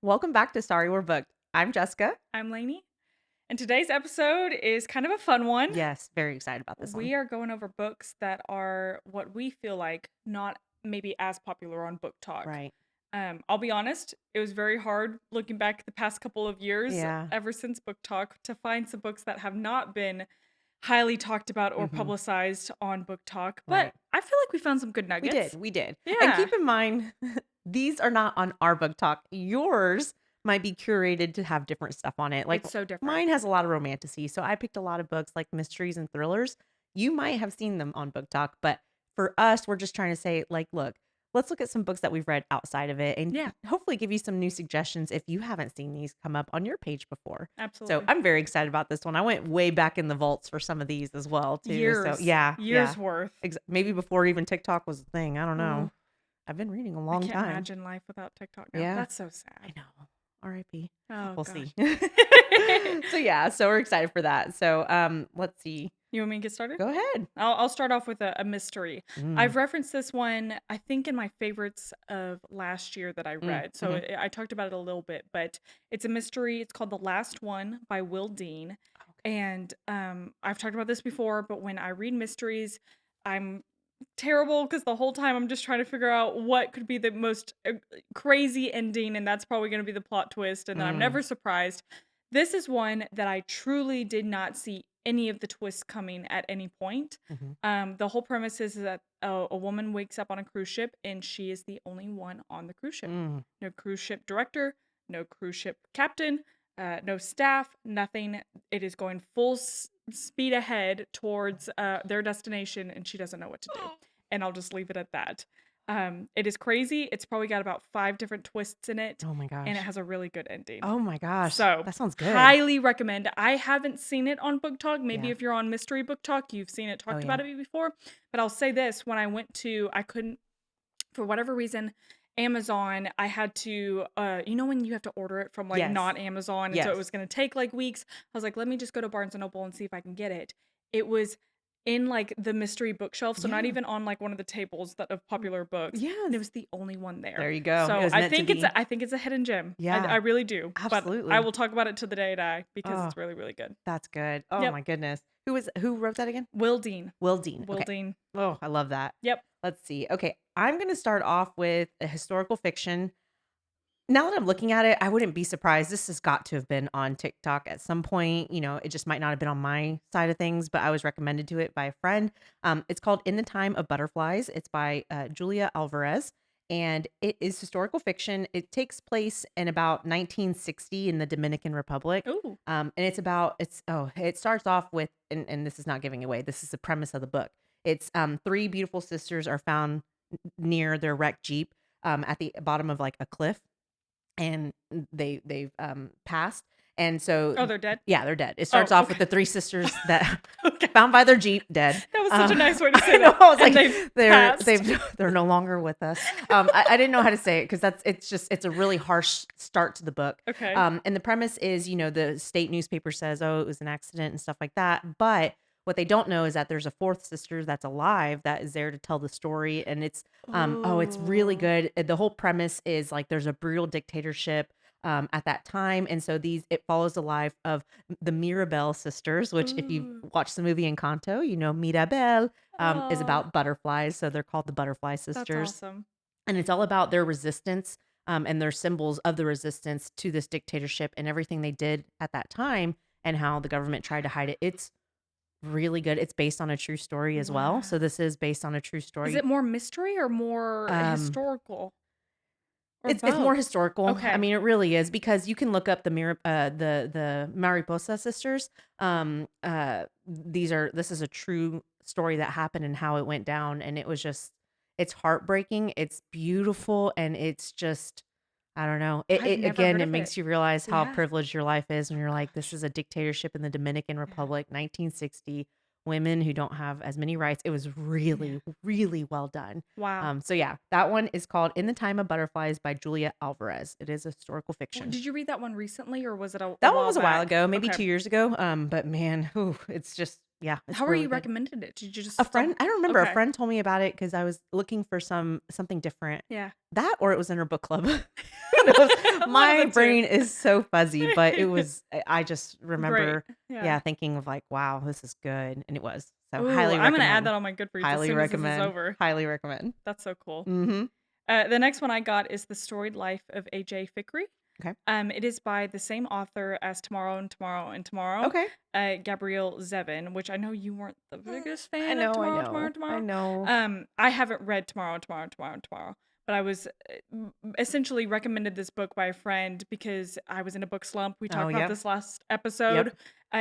Welcome back to Sorry We're Booked. I'm Jessica. I'm Lainey, and today's episode is kind of a fun one. Yes, very excited about this one. We are going over books that are what we feel like not maybe as popular on BookTok. Right. I'll be honest, it was very hard looking back the past couple of years, Yeah. ever since BookTok, to find some books that have not been highly talked about or hmm publicized on BookTok. But Right. I feel like we found some good We did. nuggets. We did. And Yeah, keep in mind, these are not on our book talk. Yours might be curated to have different stuff on it. Like it's so different. mine has a lot of romantasy. So I picked a lot of books like mysteries and thrillers. You might have seen them on book talk, but for us, we're just trying to say, like, look, let's look at some books that we've read outside of it and Yeah, hopefully give you some new suggestions if you haven't seen these come up on your page before. So absolutely. I'm very excited about this one. I went way back in the vaults for some of these as well, too. So Years, yeah, yeah. years worth. Maybe before even TikTok was a thing. I don't know. Ooh. I've been reading a I long can't time. imagine life without TikTok now. Yeah, That's so I sad. know. R.I.P. Oh We'll gosh. see. So yeah, so we're excited for that. So let's see. You want me to get started? Go ahead. I'll start off with a mystery. Mm. I've referenced this one, I think, in my favorites of last year that I read. So Mm-hmm. I talked about it a little bit, but it's a mystery. It's called The Last One by Will Dean. Okay. And I've talked about this before, but when I read mysteries, I'm terrible because the whole time I'm just trying to figure out what could be the most crazy ending, and that's probably going to be the plot twist, and then I'm Mm. never surprised. This is one that I truly did not see any of the twists coming at any point. Mm-hmm. The whole premise is that a woman wakes up on a cruise ship and she is the only one on the cruise ship. Mm. No cruise ship director, no cruise ship captain, no staff, nothing. It is going full speed ahead towards their destination, and she doesn't know what to do. And I'll just leave it at that. It is crazy. It's probably got about 5 different twists in it, Oh my and it gosh. has a really good ending. Oh my gosh. So, That sounds good. highly recommend. I haven't seen it on Book Talk. Maybe Yeah. if you're on Mystery Book Talk, you've seen it Oh talked yeah. about it before. But I'll say this, when I couldn't, for whatever reason, Amazon, I had to, when you have to order it from like Yes. not Amazon, and so it Yes. was going to take like weeks. I was like, let me just go to Barnes and Noble and see if I can get it. It was in like the mystery bookshelf, so not Yeah. even on like one of the tables that of popular books. And it Yes. was the only one there. There you go. It So was meant to be. I think it's a hidden gem. Yeah. I really do. But I Absolutely. will talk about it to the day I die because Oh, it's really, really good. that's good. Oh Yep. my goodness. Who wrote that again? Will Dean. Will Dean. Will Okay. Dean. Oh, I love that. Yep. Let's see. Okay, I'm going to start off with a historical fiction. Now that I'm looking at it, I wouldn't be surprised. This has got to have been on TikTok at some point. It just might not have been on my side of things, but I was recommended to it by a friend. It's called In the Time of Butterflies. It's by Julia Alvarez, and it is historical fiction. It takes place in about 1960 in the Dominican Republic. Ooh. And it starts off with, and this is not giving away. This is the premise of the book. It's three beautiful sisters are found near their wrecked Jeep at the bottom of like a cliff, and they've passed. And so Oh, they're dead? yeah, they're dead. It Oh, starts off with okay. the three sisters that Okay. found by their Jeep dead. That was such a nice way to say I know, that. I was And like, they've passed. they're no longer with us. I didn't know how to say it because it's a really harsh start to the book. Okay. And the premise is, the state newspaper says, oh, it was an accident and stuff like that. But what they don't know is that there's a fourth sister that's alive that is there to tell the story. And it's really Ooh. good. The whole premise is like there's a brutal dictatorship at that time. And so it follows the life of the Mirabelle sisters, which if you Ooh. watch the movie Encanto, Mirabelle is Oh, about butterflies. So they're called the Butterfly that's Sisters. awesome. And it's all about their resistance and their symbols of the resistance to this dictatorship and everything they did at that time and how the government tried to hide it. It's really good. It's based on a true story as well. So Wow. this is based on a true Is story. it more mystery or more Um, historical? Or it's more both? historical. I Okay. mean, it really is because you can look up the Mariposa sisters. This is a true story that happened and how it went down, and it's heartbreaking. It's beautiful, and it's just I don't know. I've It never again, heard it of it. makes you realize how Yeah. privileged your life is when you're like, this Gosh. is a dictatorship in the Dominican Yeah. Republic, 1960. Women who don't have as many rights. It was Yeah. really, really well done. Wow. So yeah, that one is called In the Time of Butterflies by Julia Alvarez. It is a historical fiction. Did you read that one recently or was it a That one while was a while back? ago, maybe Okay. 2 years ago. But man, it's just Yeah, it's How are really you good. recommended it? Did you just A friend stumble? I don't remember, a Okay. friend told me about it because I was looking for something different. Yeah. That or it was in her book club. Who knows? One of My the two. brain is so fuzzy, but it was I just Great. remember, Yeah. yeah, thinking of like, "Wow, this is good," and it was. So, Ooh, highly I'm gonna add recommend. that on my Goodreads as Highly soon as this is recommend. over. Highly recommend. That's so cool. Mhm. The next one I got is The Storied Life of A.J. Fikry. Okay. It is by the same author as Tomorrow and Tomorrow and Tomorrow, Okay. Gabrielle Zevin, which I know you weren't the biggest I fan of know, I Tomorrow, Tomorrow, know. and I Tomorrow. know. I haven't read Tomorrow, Tomorrow, Tomorrow, and Tomorrow, but I was essentially recommended this book by a friend because I was in a book slump. We Oh, talked about yep. this last episode. Yep.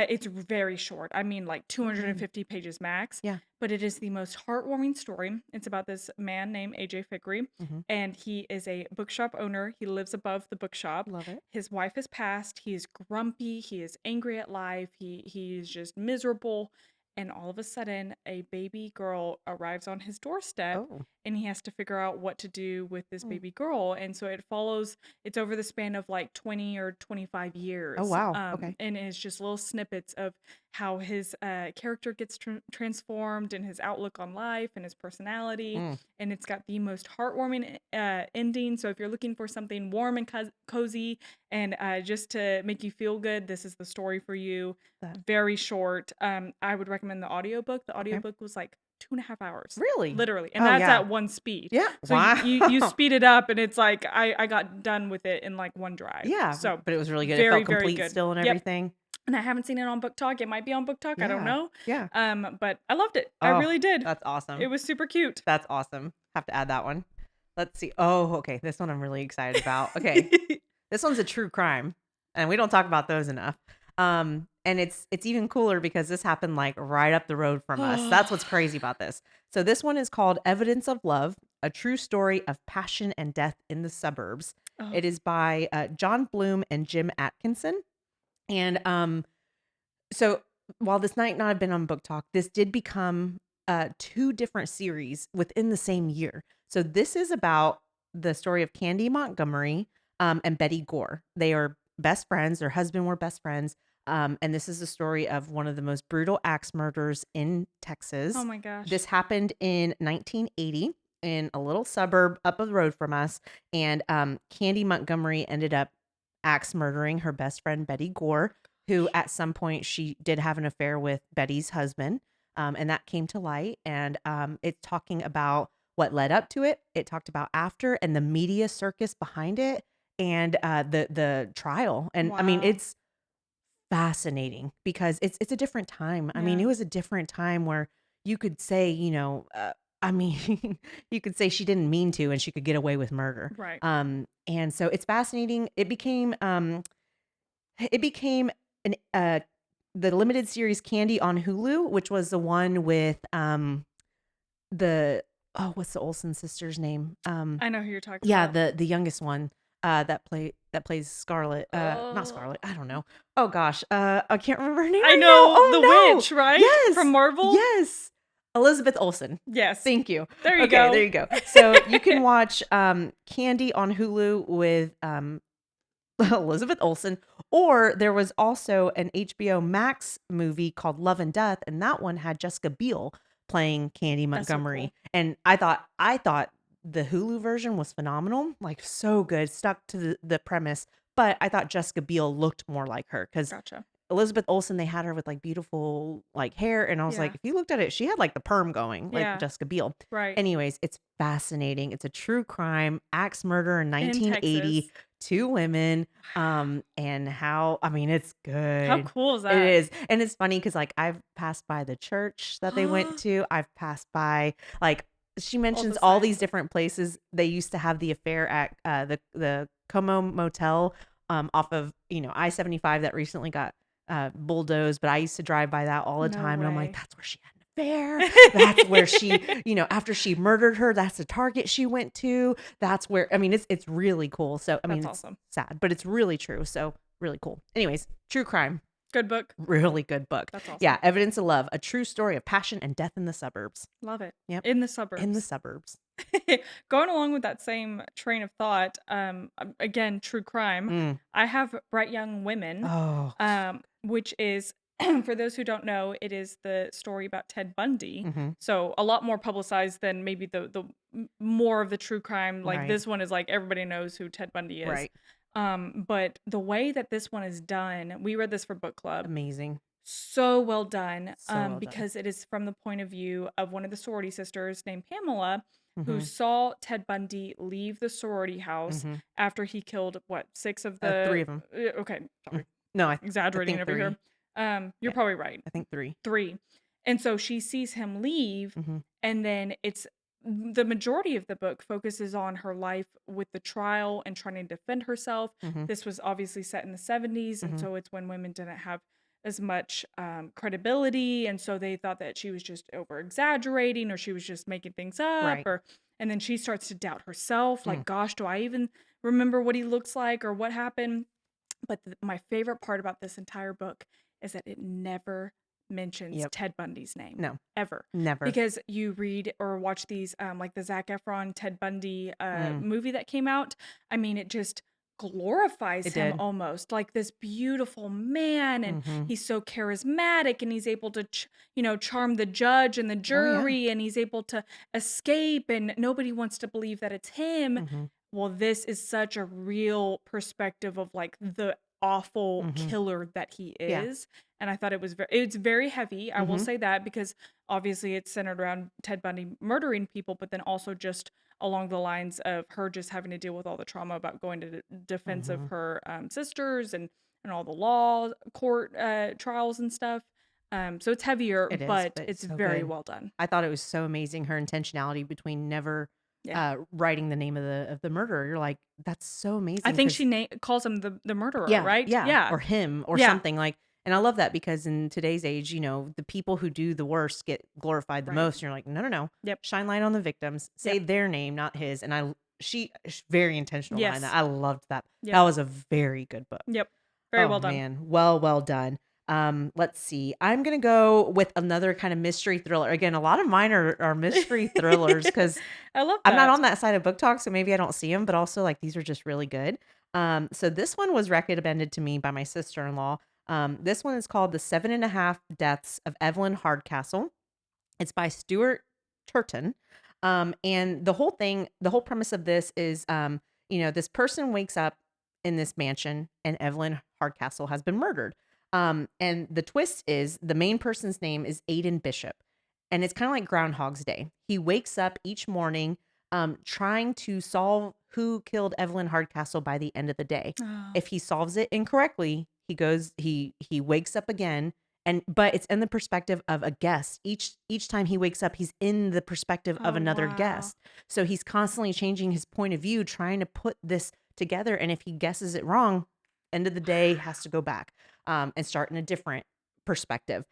It's very short. I mean, like Oh, good. 250 pages max, Yeah. but it is the most heartwarming story. It's about this man named AJ Fikry, Mhm. and he is a bookshop owner. He lives above the bookshop. Love it. His wife has passed. He is grumpy. He is angry at life. He's just miserable. And all of a sudden, a baby girl arrives on his doorstep, Oh. and he has to figure out what to do with this Mm. baby girl. And so it's over the span of like 20 or 25 Oh, years. wow. Okay. And it's just little snippets of how his character gets transformed and his outlook on life and his personality. Mm. And it's got the most heartwarming ending. So if you're looking for something warm and cozy and just to make you feel good, this is the story for you. That Very short. I would recommend the audiobook. The okay. audiobook was like 2.5 hours, Really? literally, and Oh, that's yeah. at one speed. Yeah. So you Wow. speed it up, and it's like I got done with it in like one drive. Yeah, So but it was really good. It very, felt very complete good. still and Yep. everything. And I haven't seen it on BookTok. It might be on BookTok. I don't Yeah. know. Yeah. But I loved it. I Oh, really did. that's It awesome. was super cute. That's awesome. Have to add that one. Let's see. Oh, okay. This one I'm really excited about. Okay. This one's a true crime, and we don't talk about those enough. And it's even cooler because this happened like right up the road from us. That's what's crazy about this. So this one is called Evidence of Love: A True Story of Passion and Death in the Suburbs. Oh, It is by John Bloom and Jim Atkinson. And so while this might not have been on Book Talk, this did become two different series within the same year. So this is about the story of Candy Montgomery and Betty Gore. They are best friends. Their husband were best friends. And this is the story of one of the most brutal axe murders in oh Texas. my gosh. This happened in 1980 in a little suburb up the road from us. And Candy Montgomery ended up axe murdering her best friend, Betty Gore, who at some point she did have an affair with Betty's husband. And that came to light. And it's talking about what led up to it. It talked about after and the media circus behind it and the trial. And I mean, Wow. it's fascinating because it's a different time. I mean, Yeah. it was a different time where you could say, I mean, you could say she didn't mean to and she could get away with murder. Right. And so it's fascinating. It became an the limited series Candy on Hulu, which was the one with the what's the Olsen sisters' name? I know who you're talking Yeah, about. the youngest one that plays Scarlet. Not Oh. Scarlet. I don't know. Oh gosh, I can't remember her name I right now. know the Oh no. witch, right? From Yes. Marvel? Yes. Elizabeth Olsen. Yes. Thank you. There you Okay, there go. you go. So you can watch Candy on Hulu with Elizabeth Olsen, or there was also an HBO Max movie called Love and Death, and that one had Jessica Biel playing Candy That's so Montgomery. cool. And I thought the Hulu version was phenomenal, like so good, stuck to the premise. But I thought Jessica Biel looked more like her because Gotcha. Elizabeth Olsen, they had her with like beautiful like hair, and I was like, Yeah. if you looked at it, she had like the perm going, like Yeah. Jessica Biel. Right. Anyways, it's fascinating. It's a true crime, axe murder in In 1980, Texas. two women, and how I mean, it's How good. cool is It that? is, and it's funny because like I've passed by the church that they went to. I've passed by like she All the mentions all these signs. different places they used to have the affair at the Como Motel off of I-75 that recently got bulldozed, but I used to drive by that all the No time, and I'm like, way. that's where she had an affair. That's where she, after she murdered her, that's the target she went to. That's where I mean, it's really cool. So I mean, That's it's awesome. sad, but it's really true. So really cool. Anyways, true crime, Good book. really good book. That's Yeah, awesome. Evidence of Love: A True Story of Passion and Death in the Suburbs. Love it. Yep, In the in the suburbs. suburbs. Going along with that same train of thought, again, true crime. Mm. I have Bright Young Women, Oh, which is For those who don't know, it is the story about Ted Bundy. Mhm. So a lot more publicized than maybe the more of the true crime. Like Right. this one is like everybody knows who Ted Bundy is. Right. But the way that this one is done, we read this for book club. Amazing. So well done, So well done. because it is from the point of view of one of the sorority sisters named Pamela, who Mhm. saw Ted Bundy leave the sorority house Mhm. after he killed what, six of 3 the. of 'em. Okay, Mm. sorry, No, I exaggerating think over here. 3. You're Yeah, probably right. I think 3. 3. And so she sees him leave, Mhm. and then it's the majority of the book focuses on her life with the trial and trying to defend herself. Mhm. This was obviously set in the 70s, and Mhm. so it's when women didn't have as much credibility, and so they thought that she was just over exaggerating or she was just making things up, Right. or and then she starts to doubt herself, Mm. like, gosh, do I even remember what he looks like or what happened? But my favorite part about this entire book is that it never mentions Yep. Ted Bundy's name No, ever. never. Because you read or watch these, like the Zac Efron Ted Bundy Mm. movie that came out. I mean, it just glorifies It him did. almost like this beautiful man, and Mhm. he's so charismatic, and he's able to charm the judge and the Oh, yeah. jury, and he's able to escape, and nobody wants to believe that it's him. Mhm. Well, this is such a real perspective of like the awful Mhm. killer that he Yeah. is. And I thought it's very heavy. I will Mhm. say that because obviously it's centered around Ted Bundy murdering people, but then also just along the lines of her just having to deal with all the trauma about going to defense of Mhm. her sisters and all the law court trials and stuff. So it's heavier, It is, but but it's it's so very good. well done. I thought it was so amazing her intentionality between never, Yeah. writing the name of the murderer. You're like, "That's so I amazing," think 'cause she calls him the murderer, yeah, right? yeah, Yeah. or him or Yeah. something, like and I love that because in today's age, the people who do the worst get glorified the Right. most, and you're like, "No, no, no. Yep. Shine light on the victims. Say Yep. their name, not his," and she's very intentional behind that. Yes. I loved that. That Yep. was a very good book. Yep. Very Oh, well done. man. Well, well done. Let's see. I'm gonna go with another kind of mystery thriller. Again, a lot of mine are mystery thrillers because I love I'm not that. on that side of Book Talk, so maybe I don't see them, but also, like, these are just really good. So this one was recommended to me by my sister-in-law. This one is called The 7.5 Deaths of Evelyn Hardcastle. It's by Stuart Turton. And the whole premise of this is, this person wakes up in this mansion and Evelyn Hardcastle has been murdered. And the twist is the main person's name is Aidan Bishop. And it's kind of like Groundhog's Day. He wakes up each morning trying to solve who killed Evelyn Hardcastle by the end of the day. Oh. If he solves it incorrectly, he wakes up again but it's in the perspective of a guest. Each time he wakes up, he's in the perspective of Oh, another wow. guest. So he's constantly changing his point of view, trying to put this together. And if he guesses it wrong, end of the day has to go back and start in a different perspective.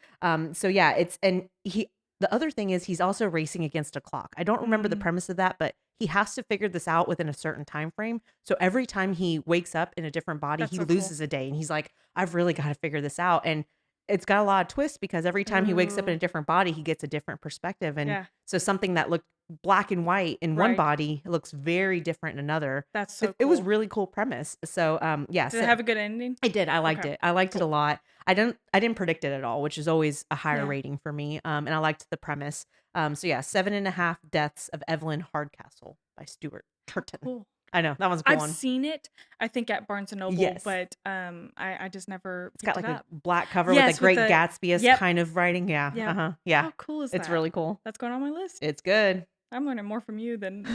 So yeah, it's and he the other thing is he's also racing against a clock. I don't remember the Mm, premise of that, but he has to figure this out within a certain time frame. So every time he wakes up in a different body, that's he so cool. loses a day and he's like, I've really got to figure this out. And it's got a lot of twists because every time he wakes up in Ooh. a different body, he gets a different perspective, and Yeah. so something that looked black and white in one Right. body looks very different in another. That's so It was cool. really cool premise. So, yeah, Did it so have a good ending? I did, I liked Okay. it. I liked it a Cool. lot. I didn't predict it at all, which is always a higher Yeah. rating for me, and I liked the premise. So yeah, 7.5 Deaths of Evelyn Hardcastle by Stuart How Turton. cool. I know, that one's a cool I've one. seen it, I think at Barnes& and Noble, Yes. but, I just never It's got, picked it like, a up. black cover with a Yes, with Great the Gatsby-esque Yep, kind of writing. Yeah, yep. uh-huh, yeah. How cool is It's that? really cool. That's going on my list. It's good. I'm learning more from you than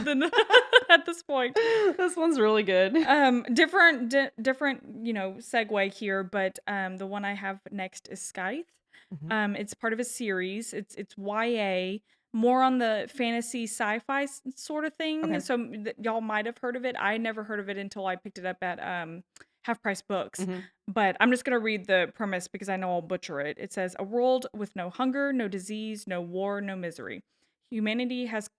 at this point. This one's really good. Different, segue here, but the one I have next is Scythe. Mhm. It's part of a series. It's YA, more on the fantasy sci-fi sort of thing. Okay. So y'all might have heard of it. I never heard of it until I picked it up at Half Price Books. Mhm. But I'm just gonna read the premise because I know I'll butcher it. It says a world with no hunger, no disease, no war, no misery. Humanity has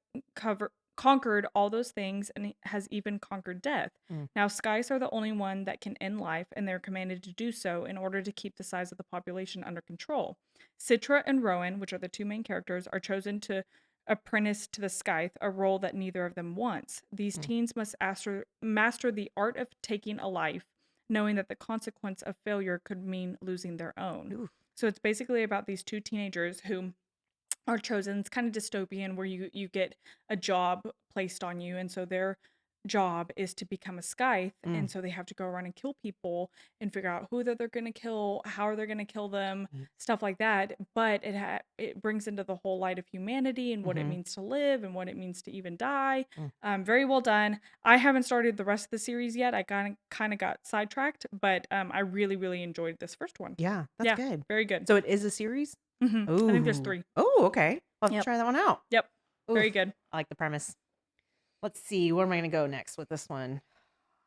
conquered all those things and has even conquered death. Mm. Now, skies are the only one that can end life, and they're commanded to do so in order to keep the size of the population under control. Citra and Rowan, which are the two main characters, are chosen to apprentice to the Scythe, a role that neither of them wants. These Mm. teens must master the art of taking a life, knowing that the consequence of failure could mean losing their own. Ooh. So it's basically about these two teenagers who are chosen. It's kind of dystopian where you get a job placed on you, and so their job is to become a scythe, Mm. and so they have to go around and kill people and figure out who that they're going to kill, how are they going to kill them, Mm. stuff like that. But it brings into the whole light of humanity and what it Mhm. means to live and what it means to even die. Mm. Very well done. I haven't started the rest of the series yet. I kind of got sidetracked, but I really really enjoyed this first one. Yeah, that's Yeah, good. very good. So it is a series? I think there's Ooh. 3. Oh, okay. I'll have to Yep. try that one out. Yep. Oof. Very good. I like the premise. Let's see, where am I gonna go next with this one?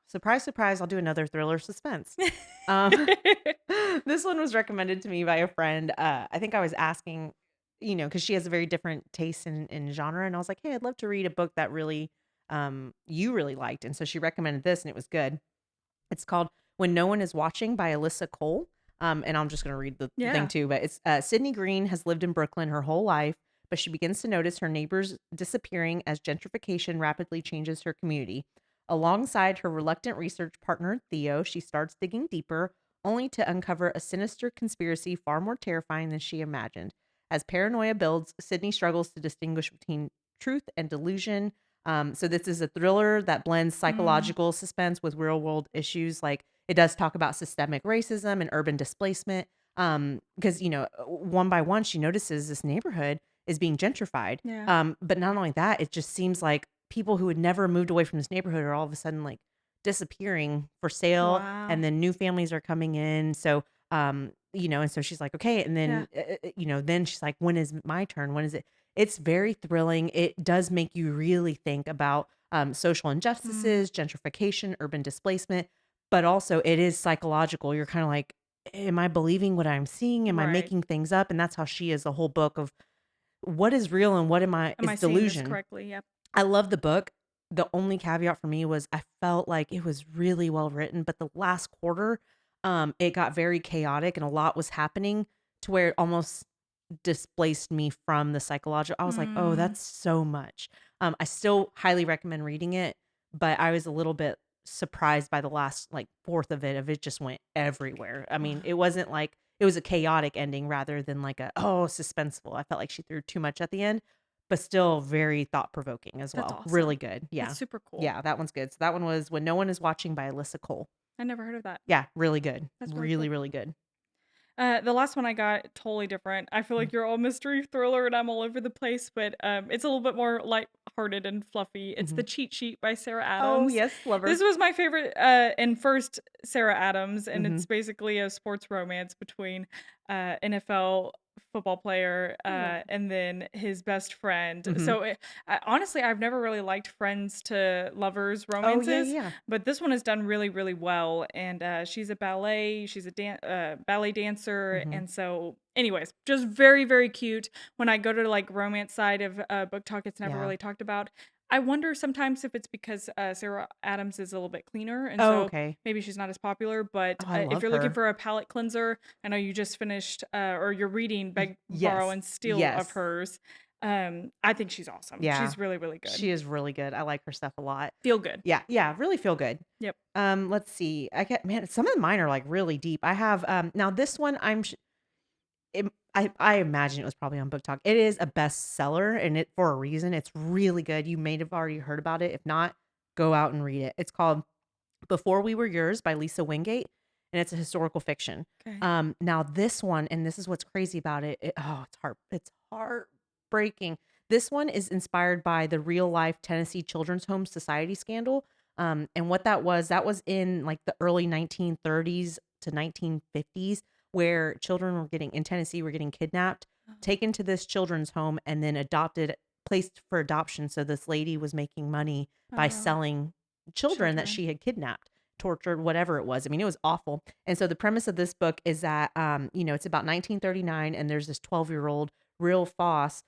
Surprise, surprise, I'll do another thriller suspense. Um, this one was recommended to me by a friend. I think I was asking, because she has a very different taste in genre, and I was like, "Hey, I'd love to read a book that really, you really liked." And so she recommended this, and it was good. It's called When No One Is Watching by Alyssa Cole. And I'm just going to read the thing Yeah. too, but it's Sydney Green has lived in Brooklyn her whole life, but she begins to notice her neighbors disappearing as gentrification rapidly changes her community. Alongside her reluctant research partner, Theo, she starts digging deeper, only to uncover a sinister conspiracy far more terrifying than she imagined. As paranoia builds, Sydney struggles to distinguish between truth and delusion. So this is a thriller that blends Mm, psychological suspense with real world issues. Like it does talk about systemic racism and urban displacement. Because one by one, she notices this neighborhood is being gentrified. yeah. But not only that, it just seems like people who had never moved away from this neighborhood are all of a sudden like disappearing for sale, and Wow. then new families are coming in. So and so she's like, okay, and Yeah. then then she's like, when is my turn? When is it? It's very thrilling. It does make you really think about, social Mm, injustices, gentrification, urban displacement, but also it is psychological. You're kinda like, "Am I believing what I'm seeing? Am I right. making things up?" And that's how she is the whole book of what is real and what am I Am is I seeing this delusion. correctly? Yep. I love the book. The only caveat for me was I felt like it was really well written, but the last quarter, it got very chaotic and a lot was happening to where it almost displaced me from the psychological. I was like, "Oh, Mm, that's so much." I still highly recommend reading it, but I was a little bit surprised by the last like fourth of it just went everywhere. I mean, it wow. wasn't like it was a chaotic ending rather than like a suspenseful. I felt like she threw too much at the end, but still very thought provoking as That's well. Really awesome. good. That's Yeah. super cool. Yeah, that one's good. So that one was When No One Is Watching by Alyssa Cole. I never heard of that. Yeah, really good. That's really Really, cool. really good. The last one I got totally different. I feel Mm. like you're all mystery thriller and I'm all over the place, but it's a little bit more light-hearted and fluffy. It's The Mhm. Cheat Sheet by Sarah Oh, Adams. yes, This lover. was my favorite and first Sarah Adams, and it's Mhm. basically a sports romance between NFL football player Oh. and then his best friend. Mhm. So honestly, I've never really liked friends to lovers Oh, yeah, romances, yeah. but this one is done really, really well. And she's a ballet dancer. Mhm. And so, anyways, just very, very cute. When I go to like romance side of BookTok, it's never Yeah. really talked about. I wonder sometimes if it's because Sarah Adams is a little bit cleaner, and Oh, so okay. maybe she's not as popular. But Oh, I if love you're looking her. for a palate cleanser, I know you just finished or you're reading Beg, Borrow, Yes. and Steal of Yes. hers. I think she's awesome. Yeah. She's really, really good. She is really good. I like her stuff a lot. Feel good. Yeah, yeah, really feel good. Yep. Let's see. I get man, some of mine are like really deep. I have now this one I imagine it was probably on Book Talk. It is a bestseller and it for a reason. It's really good. You may have already heard about it. If not, go out and read it. It's called Before We Were Yours by Lisa Wingate, and it's a historical fiction. Okay. Now this one, and this is what's crazy about it. It's heartbreaking. This one is inspired by the real life Tennessee Children's Home Society scandal. And what that was in like the early 1930s to 1950s, where children were getting in Tennessee were getting kidnapped, Oh, taken to this children's home, and then placed for adoption. So this lady was making money by oh, selling children that children. she had kidnapped, tortured, whatever it was. I mean, it was awful. And so the premise of this book is that it's about 1939 and there's this 12-year-old real Foss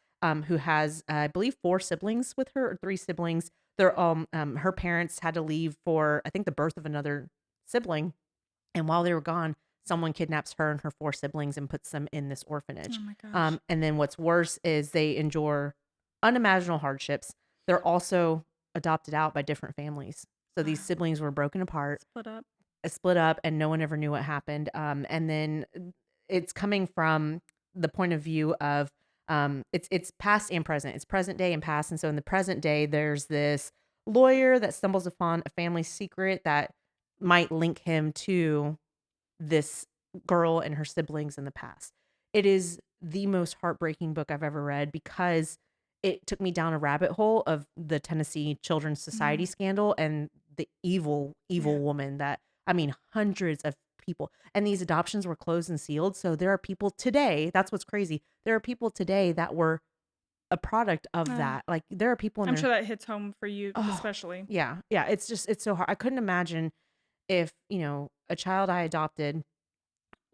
who has I believe four siblings with her or three siblings. They're her parents had to leave for I think the birth of another sibling, and while they were gone, someone kidnaps her and her four siblings and puts them in this Oh orphanage. my gosh. And then what's worse is they endure unimaginable hardships. They're also adopted out by different families. So these Wow. siblings were broken apart, Split up. split up, and no one ever knew what happened. And then it's coming from the point of view of it's past and present. It's present day and past. And so in the present day, there's this lawyer that stumbles upon a family secret that might link him to this girl and her siblings in the past. It is the most heartbreaking book I've ever read because it took me down a rabbit hole of the Tennessee Children's Society Mm, scandal and the evil, yeah. evil woman that, I mean, hundreds of people. And these adoptions were closed and sealed. So there are people today, that's what's crazy. There are people today that were a product of Uh, that. Like there are people in I'm there. sure that hits home for you Oh, especially. yeah. Yeah. It's so hard. I couldn't imagine if, a child I adopted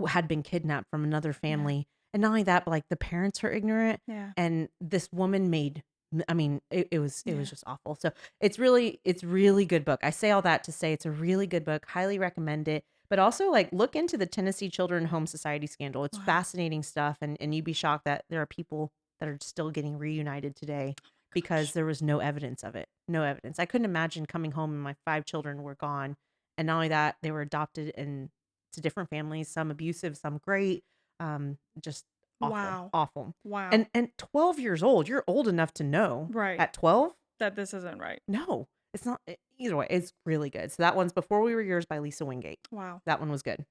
had been kidnapped from another Yeah. family. And not only that, but like the parents are ignorant Yeah. and this woman made I mean, it was Yeah. just awful. So it's really good book. I say all that to say it's a really good book. Highly recommend it. But also like look into the Tennessee Children Home Society scandal. It's Wow. fascinating stuff and you'd be shocked that there are people that are still getting reunited today because Gosh. there was no evidence of it. No evidence. I couldn't imagine coming home and my 5 children were gone. And not only that, they were adopted and to different families, some abusive, some great. Just awful, Wow. awful. Wow. And 12 years old, you're old enough to know. Right. At 12? That this isn't right. No, it's not. Either way, it's really good. So that one's Before We Were Yours by Lisa Wingate. Wow. That one was good.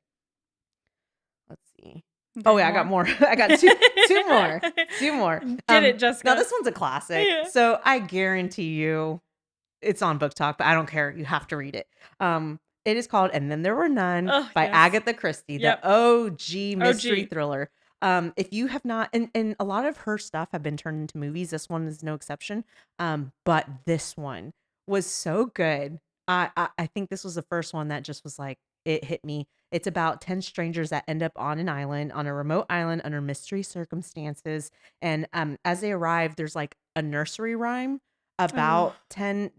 Let's see. Oh Okay, yeah, I got more? more. I got two more. Two more. Get it, Now Jessica. this one's a classic. Yeah. So I guarantee you it's on BookTok, but I don't care. You have to read it. It is called And Then There Were None Oh, by yes. Agatha Christie, the Yep. OG mystery OG. thriller. If you have not, and a lot of her stuff have been turned into movies. This one is no exception. But this one was so good. I think this was the first one that just was like it hit me. It's about 10 strangers that end up on an island, on a remote island under mystery circumstances. And as they arrive, there's like a nursery rhyme Oh. about ten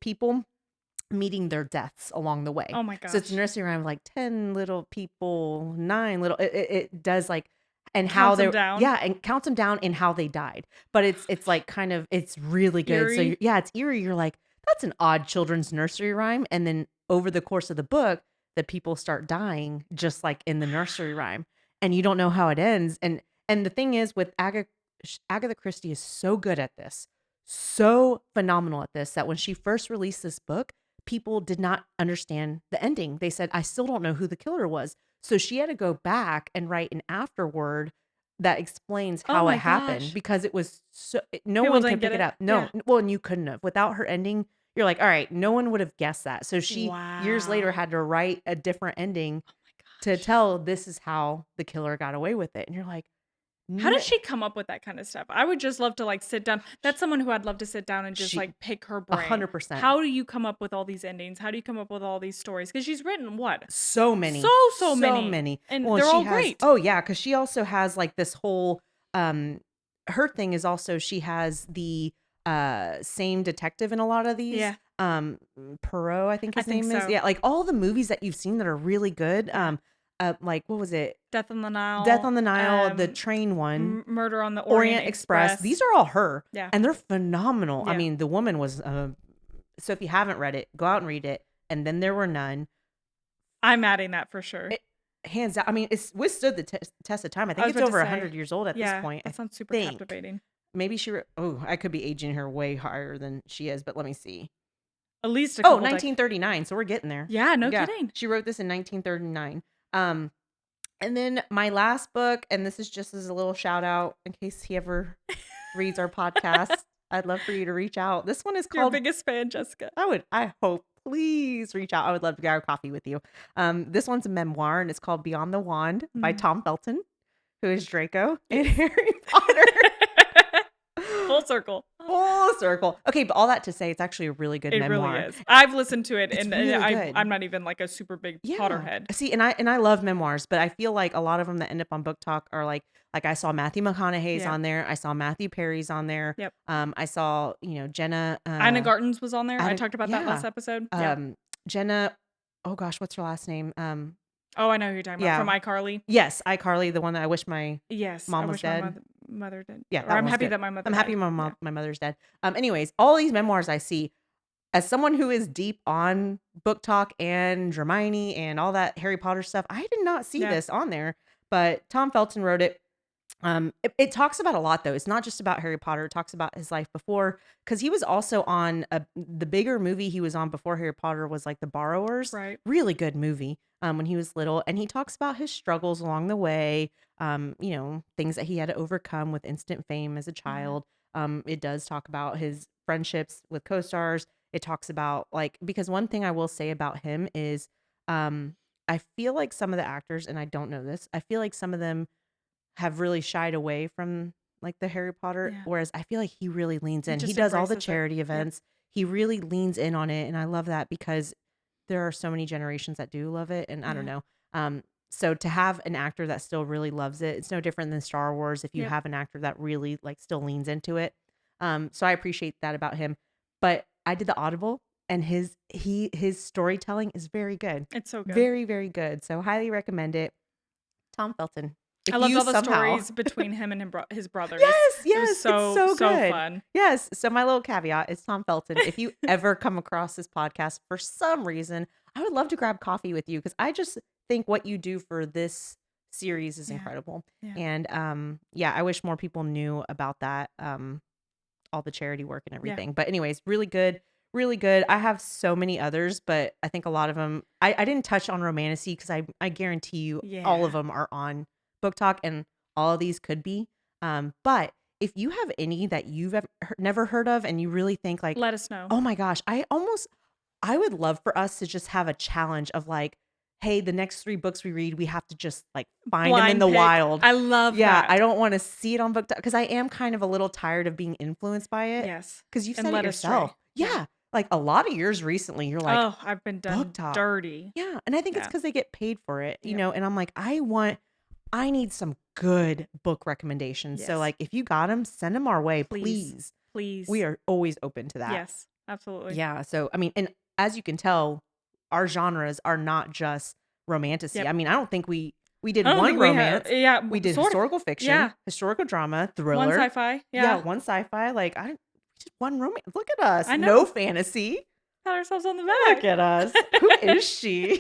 people meeting their deaths along the way. Oh my So it's a gosh. nursery rhyme like 10 little people, 9 little it does like and how Counts they them down. yeah, and counts them down and how they died. But it's like kind of it's really good. So Eerie. yeah, it's eerie. You're like, that's an odd children's nursery rhyme. And then over the course of the book, the people start dying just like in the nursery rhyme. And you don't know how it ends. And the thing is with Agatha Christie is so good at this. So phenomenal at this that when she first released this book, people did not understand the ending. They said, I still don't know who the killer was. So she had to go back and write an afterword that explains Oh how it my happened gosh. because it was no People one could didn't get pick it it. up. Yeah. No, well, and you couldn't have. Without her ending, you're like, all right, no one would have guessed that. So she years later Wow. had to write a different ending Oh my to gosh. tell this is how the killer got away with it. And you're like, How no, does she come up with that kind of stuff? I would just love to like sit down. That's someone who I'd love to sit down and just she like pick her brain. 100%. How do you come up with all these endings? How do you come up with all these stories? Because she's written what? So So, many. so So many. many. And Well, and they're she all has great. oh, yeah, because she also has, like, this whole, um her thing is also she has the, same detective in a lot of these, Yeah, Poirot, I think I his think name is. so. Yeah, like, all the movies that you've seen that are really good, Yeah. like, what was it? Death on the Death Nile, on the Nile, the train one, Murder on the Orient Orient Express, Express. these are all her, Yeah. and they're phenomenal. I Yeah. mean, the woman was, so if you haven't read it, go out and read it, And Then There Were None. I'm adding that for sure. It hands down, I mean, it's withstood the test of time. I I think was it's about to over say, 100 years old at this yeah, point, I that sounds super think. captivating. Maybe oh, I could be aging her way higher than she is, but let me see. At least a Oh, couple decades. 1939, so we're getting there. Yeah, no Yeah, kidding. she wrote this in 1939. Um, and then my last book, and this is just as a little shout out in case he ever reads our podcast. I'd love for you to reach out. This one is Your called biggest fan, Jessica. I hope, please reach out. I would love to grab coffee with you. This one's a memoir and it's called Beyond the Wand by Mm. Tom Felton, who is Draco in Yes. Harry Potter. Full circle. Full circle. Okay, but all that to say, it's actually a really good It really memoir. is. I've listened to it, It's and really good. I'm not even like a super big Yeah. Potterhead. See, and I love memoirs, but I feel like a lot of them that end up on Book Talk are like I saw Matthew McConaughey's Yeah. on there. I saw Matthew Perry's on there. Yep. I saw, Jenna Ina Garten's was on there. I Anna talked about that yeah. last episode. Yeah. Jenna, oh gosh, what's her last name? Oh, I know who you're talking about. Yeah. From iCarly. Yes, iCarly, the one that I wish my Yes. mom I was wish dead. my mother did. Yeah, Or that I'm one's happy good. that my mother I'm happy died. my Yeah. my mother's dead. Anyways, all these memoirs I see as someone who is deep on Book Talk and Hermione and all that Harry Potter stuff, I did not see Yeah. this on there. But Tom Felton wrote it. It talks about a lot though. It's not just about Harry Potter. It talks about his life before, because he was also on the bigger movie he was on before Harry Potter was like The Borrowers. Right. Really good movie. When he was little, and he talks about his struggles along the way. Things that he had to overcome with instant fame as a child. It does talk about his friendships with co-stars. It talks about because one thing I will say about him is, I feel like some of the actors, and I don't know this, I feel like some of them have really shied away from like the Harry Potter, Yeah. whereas I feel like he really leans He in. He just does all the embraces it. charity Yep. events. He really leans in on it, and I love that because there are so many generations that do love it, and I don't Yeah. know. So to have an actor that still really loves it, it's no different than Star Wars. If you Yep. have an actor that really like still leans into it, so I appreciate that about him. But I did the Audible, and his storytelling is very good, It's so good. very very good. So highly recommend it. Tom Felton. I If loved you all the somehow stories between him and his brothers. Yes, It was yes, it's so so good. fun. Yes, so my little caveat is Tom Felton. If you ever come across this podcast for some reason, I would love to grab coffee with you because I just think what you do for this series is Yeah. incredible. Yeah. And yeah, I wish more people knew about that, all the charity work and Yeah. everything. But anyways, really good, really good. I have so many others, but I think a lot of them I didn't touch on Romantasy because I guarantee you all of Yeah. them are on BookTok, and all of these could be. But if you have any that you've never heard of and you really think like, Let us know. oh my gosh, I would love for us to just have a challenge of like, hey, the next 3 books we read, we have to just like find them in Blind the pick. wild. I love Yeah, that. I don't want to see it on BookTok because I am kind of a little tired of being influenced by it. Yes. Because you've And said it led astray. yourself. Yeah. Like a lot of years recently, you're like, Oh, I've been done BookTok. dirty. Yeah. And I think it's Yeah. because they get paid for it, Yep. and I'm like, I need some good book recommendations. So Yes. like if you got them, send them our way, Please. please. Please. We are always open to that. Yes, absolutely. Yeah. So I mean, and as you can tell, our genres are not just romantasy. Yep. I mean, I don't think we did I don't one think we romance. have. Yeah. We did Sort of. historical fiction, Yeah. historical drama, thriller. One sci-fi. Yeah, Yeah. one sci-fi. Like we did one romance. Look at us. I No know. fantasy. Pat ourselves on the Look back. at us. Who is she?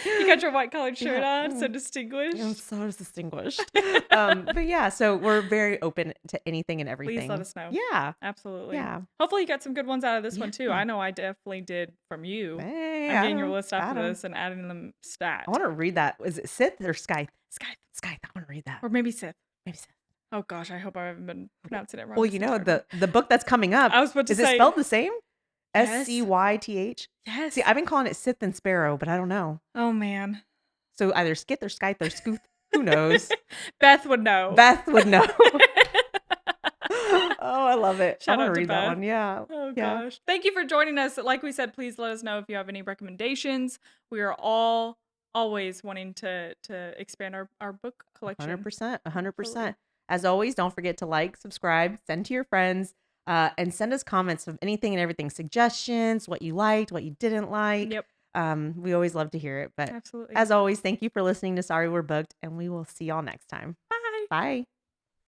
You got your white collared shirt Yeah. on, so distinguished. I'm so distinguished. But yeah, so we're very open to anything and everything. Please let us know. Yeah. Absolutely. Yeah. Hopefully you got some good ones out of this one too. Yeah. I know I definitely did from you. Hey, I'm getting your Adam, list after Adam. this and adding them stat. I want to read that. Is it Sith or Scythe? Skype. Scythe. I want to read that. Or maybe Sith. Maybe Sith. Oh gosh, I hope I haven't been pronouncing it wrong. Well, this entire time. the book that's coming up. I was about to Is it say spelled the same? Yes. Scyth. Yes. See, I've been calling it Sith and Sparrow, but I don't know. Oh man. So either Skith or Scythe or Scooth. Who knows? Beth would know. Beth would know. Oh, I love it. Shout I want out to to read that Beth. one. Yeah. Oh Yeah. gosh. Thank you for joining us. Like we said, please let us know if you have any recommendations. We are all always wanting to expand our book collection. 100%. 100%. Absolutely. As always, don't forget to like, subscribe, send to your friends, and send us comments of anything and everything, suggestions, what you liked, what you didn't like. Yep. We always love to hear it. But Absolutely. as always, thank you for listening to Sorry We're Booked, and we will see y'all next time. Bye. Bye.